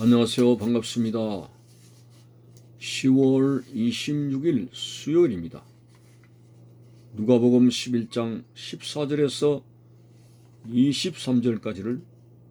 안녕하세요. 반갑습니다. 10월 26일 수요일입니다. 누가복음 11장 14절에서 23절까지를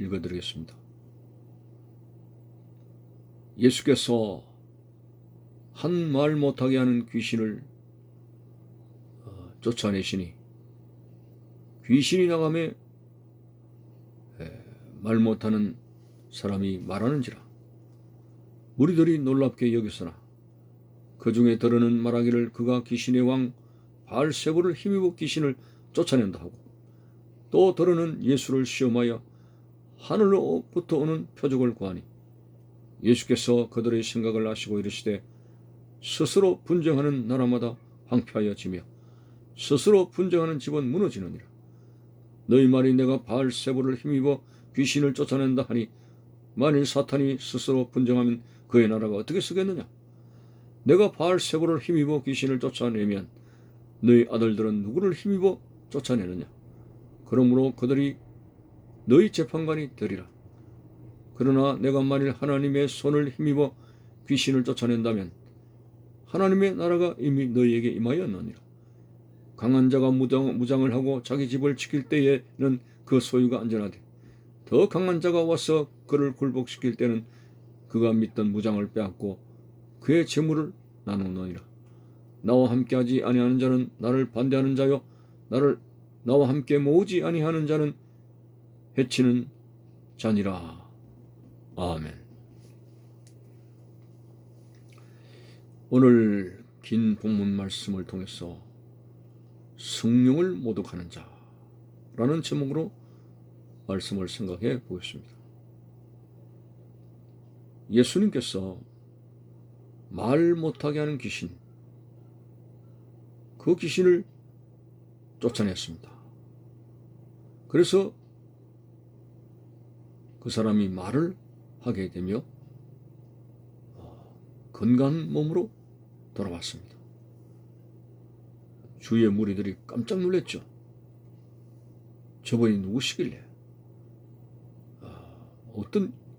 읽어드리겠습니다. 예수께서 한 말 못하게 하는 귀신을 쫓아내시니 귀신이 나가매 말 못하는 사람이 말하는지라. 무리들이 놀랍게 여기서나 그 중에 더러는 말하기를 그가 귀신의 왕 바알세불을 힘입어 귀신을 쫓아낸다 하고, 또 더러는 예수를 시험하여 하늘로부터 오는 표적을 구하니 예수께서 그들의 생각을 아시고 이르시되 스스로 분쟁하는 나라마다 황폐하여지며 스스로 분쟁하는 집은 무너지느니라. 너희 말이 내가 바알세불을 힘입어 귀신을 쫓아낸다 하니 만일 사탄이 스스로 분쟁하면 그의 나라가 어떻게 쓰겠느냐? 내가 바알세불을 힘입어 귀신을 쫓아내면 너희 아들들은 누구를 힘입어 쫓아내느냐? 그러므로 그들이 너희 재판관이 되리라. 그러나 내가 만일 하나님의 손을 힘입어 귀신을 쫓아낸다면 하나님의 나라가 이미 너희에게 임하였느니라. 강한 자가 무장을 하고 자기 집을 지킬 때에는 그 소유가 안전하되, 더 강한 자가 와서 그를 굴복시킬 때는 그가 믿던 무장을 빼앗고 그의 재물을 나누느니라. 나와 함께하지 아니하는 자는 나를 반대하는 자요, 나와 함께 모으지 아니하는 자는 해치는 자니라. 아멘. 오늘 긴 본문 말씀을 통해서 성령을 모독하는 자라는 제목으로 말씀을 생각해 보겠습니다. 예수님께서 말 못하게 하는 귀신, 그 귀신을 쫓아냈습니다. 그래서 그 사람이 말을 하게 되며 건강한 몸으로 돌아왔습니다. 주위의 무리들이 깜짝 놀랐죠. 저분이 누구시길래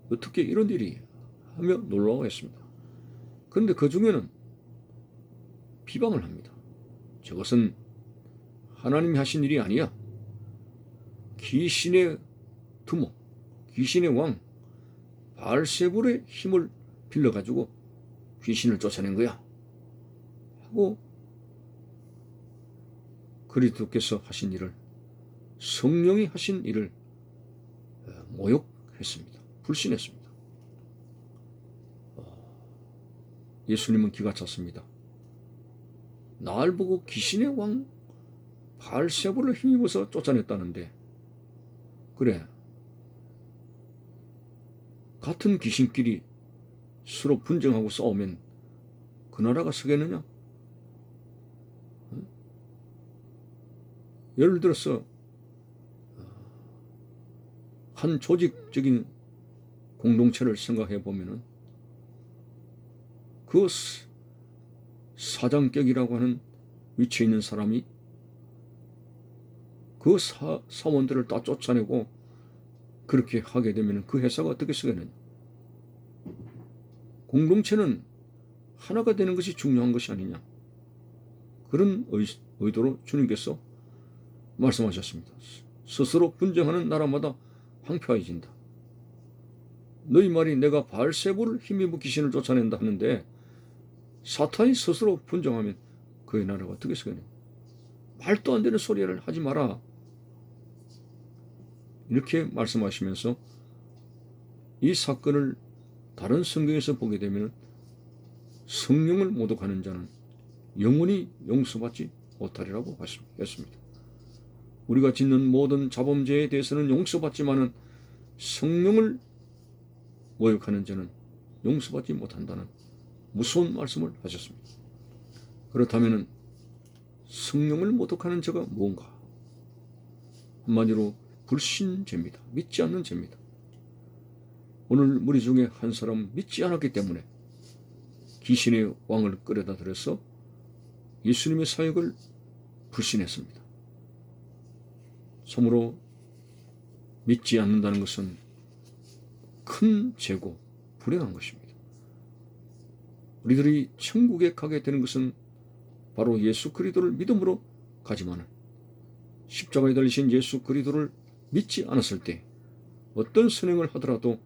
어떻게 이런 일이 하며 놀라워했습니다. 그런데 그 중에는 비방을 합니다. 저것은 하나님이 하신 일이 아니야. 귀신의 두목, 귀신의 왕 바알세불의 힘을 빌려가지고 귀신을 쫓아낸 거야 하고, 그리스도께서 하신 일을, 성령이 하신 일을 모욕했습니다. 불신했습니다. 예수님은 기가 찼습니다. 날 보고 귀신의 왕 바알세불을 힘입어서 쫓아냈다는데, 그래, 같은 귀신끼리 서로 분쟁하고 싸우면 그 나라가 서겠느냐? 예를 들어서 한 조직적인 공동체를 생각해 보면은 그 사장격이라고 하는 위치에 있는 사람이 그 사원들을 다 쫓아내고 그렇게 하게 되면 그 회사가 어떻게 쓰겠느냐? 공동체는 하나가 되는 것이 중요한 것이 아니냐? 그런 의도로 주님께서 말씀하셨습니다. 스스로 분쟁하는 나라마다 황폐해진다. 너희 말이 내가 바알세불을 힘입어 귀신을 쫓아낸다 하는데, 사탄이 스스로 분쟁하면 그의 나라가 어떻게 쓰겠냐? 말도 안 되는 소리를 하지 마라. 이렇게 말씀하시면서 이 사건을 다른 성경에서 보게 되면 성령을 모독하는 자는 영원히 용서받지 못하리라고 했습니다. 우리가 짓는 모든 자범죄에 대해서는 용서받지만은 성령을 모욕하는 자는 용서받지 못한다는 무서운 말씀을 하셨습니다. 그렇다면 성령을 모독하는 자가 뭔가? 한마디로 불신죄입니다. 믿지 않는 죄입니다. 오늘 무리 중에 한 사람 믿지 않았기 때문에 귀신의 왕을 끌어다 들여서 예수님의 사역을 불신했습니다. 참으로 믿지 않는다는 것은 큰 죄고 불행한 것입니다. 우리들이 천국에 가게 되는 것은 바로 예수 그리스도를 믿음으로 가지만은 십자가에 달리신 예수 그리스도를 믿지 않았을 때 어떤 선행을 하더라도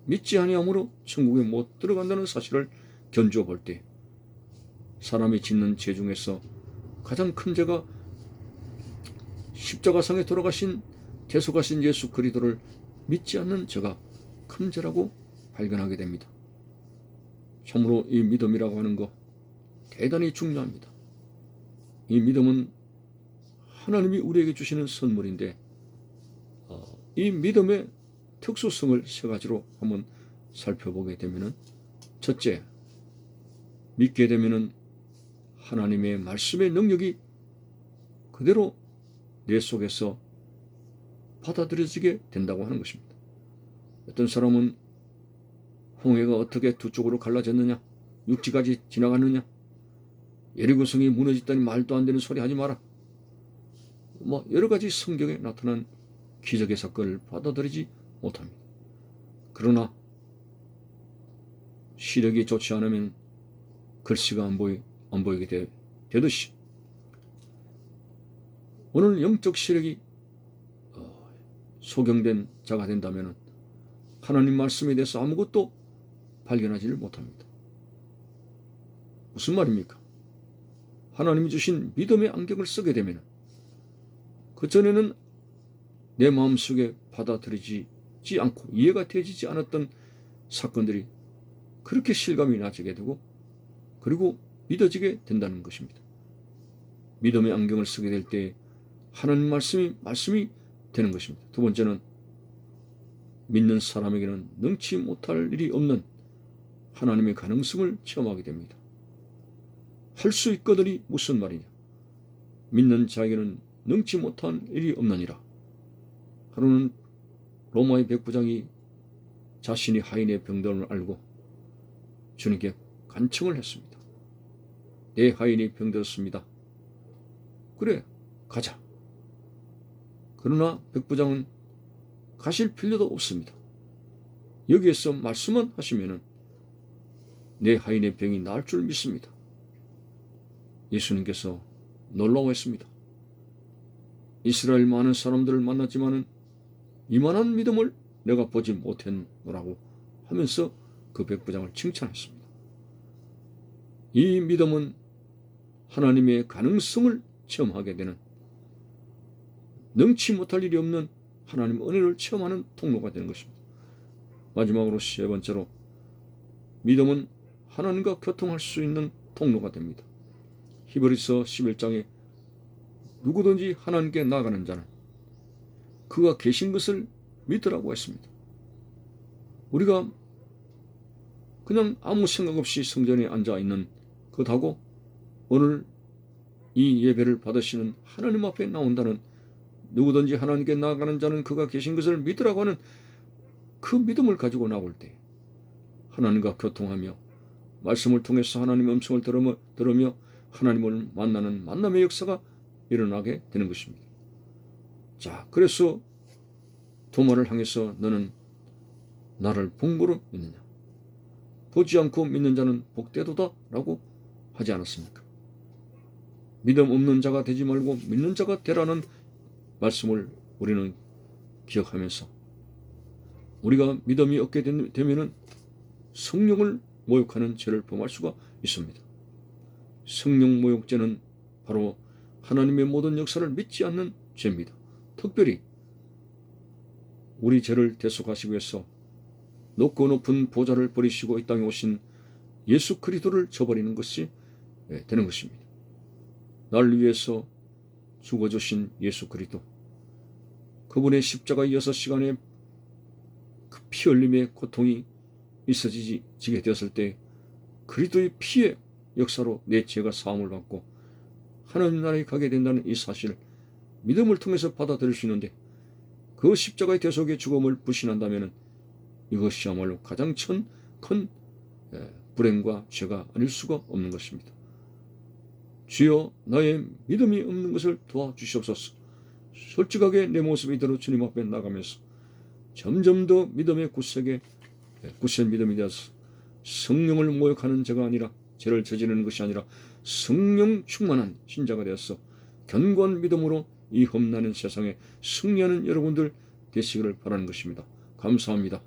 믿지 아니함으로 천국에 못 들어간다는 사실을 견주어 볼 때 사람이 짓는 죄 중에서 가장 큰 죄가 십자가상에 돌아가신 대속하신 예수 그리스도를 믿지 않는 죄가 큰 죄라고 발견하게 됩니다. 참으로 이 믿음이라고 하는 것 대단히 중요합니다. 이 믿음은 하나님이 우리에게 주시는 선물인데 이 믿음의 특수성을 세 가지로 한번 살펴보게 되면은, 첫째, 믿게 되면은 하나님의 말씀의 능력이 그대로 내 속에서 받아들여지게 된다고 하는 것입니다. 어떤 사람은 홍해가 어떻게 두 쪽으로 갈라졌느냐, 육지까지 지나갔느냐, 여리고성이 무너졌다니 말도 안 되는 소리 하지 마라, 여러 가지 성경에 나타난 기적의 사건을 받아들이지 못합니다. 그러나 시력이 좋지 않으면 글씨가 안 보이게 되듯이 오늘 영적 시력이 소경된 자가 된다면 하나님 말씀에 대해서 아무것도 발견하지를 못합니다. 무슨 말입니까? 하나님이 주신 믿음의 안경을 쓰게 되면 그전에는 내 마음속에 받아들이지 않고 이해가 되지 않았던 사건들이 그렇게 실감이 나게 되고 그리고 믿어지게 된다는 것입니다. 믿음의 안경을 쓰게 될 때 하나님 말씀이 되는 것입니다. 두 번째는 믿는 사람에게는 능치 못할 일이 없는 하나님의 가능성을 체험하게 됩니다. 할 수 있거든이 무슨 말이냐? 믿는 자에게는 능치 못한 일이 없느니라. 하루는 로마의 백부장이 자신이 하인의 병됨을 알고 주님께 간청을 했습니다. 내 하인이 병들었습니다. 그래, 가자. 그러나 백부장은 가실 필요도 없습니다. 여기에서 말씀만 하시면은 내 하인의 병이 나을 줄 믿습니다. 예수님께서 놀라워했습니다. 이스라엘 많은 사람들을 만났지만은 이만한 믿음을 내가 보지 못했노라고 하면서 그 백부장을 칭찬했습니다. 이 믿음은 하나님의 가능성을 체험하게 되는, 능치 못할 일이 없는 하나님의 은혜를 체험하는 통로가 되는 것입니다. 마지막으로 세 번째로, 믿음은 하나님과 교통할 수 있는 통로가 됩니다. 히브리서 11장에 누구든지 하나님께 나아가는 자는 그가 계신 것을 믿으라고 했습니다. 우리가 그냥 아무 생각 없이 성전에 앉아 있는 것하고 오늘 이 예배를 받으시는 하나님 앞에 나온다는, 누구든지 하나님께 나아가는 자는 그가 계신 것을 믿으라고 하는 그 믿음을 가지고 나올 때 하나님과 교통하며 말씀을 통해서 하나님의 음성을 들으며 하나님을 만나는 만남의 역사가 일어나게 되는 것입니다. 자, 그래서 도마를 향해서 너는 나를 본고로 믿느냐? 보지 않고 믿는 자는 복되도다 라고 하지 않았습니까? 믿음 없는 자가 되지 말고 믿는 자가 되라는 말씀을 우리는 기억하면서 우리가 믿음이 없게 되면 성령을 모욕하는 죄를 범할 수가 있습니다. 성령 모욕죄는 바로 하나님의 모든 역사를 믿지 않는 죄입니다. 특별히 우리 죄를 대속하시기 위해서 높고 높은 보좌를 버리시고 이 땅에 오신 예수 그리스도를 저버리는 것이 되는 것입니다. 나를 위해서 죽어주신 예수 그리스도, 그분의 십자가 6시간의 그 피 흘림의 고통이 있어지게 되었을 때 그리스도의 피의 역사로 내 죄가 사함을 받고 하나님 나라에 가게 된다는 이 사실을 믿음을 통해서 받아들일 수 있는데, 그 십자가의 대속의 죽음을 불신한다면 이것이야말로 가장 큰 불행과 죄가 아닐 수가 없는 것입니다. 주여, 나의 믿음이 없는 것을 도와주시옵소서. 솔직하게 내 모습이 이대로 주님 앞에 나가면서 점점 더 믿음의 구석에 굳센 믿음이 되어서 성령을 모욕하는 자가 아니라, 죄를 저지르는 것이 아니라 성령 충만한 신자가 되어서 견고한 믿음으로 이 험난한 세상에 승리하는 여러분들 되시기를 바라는 것입니다. 감사합니다.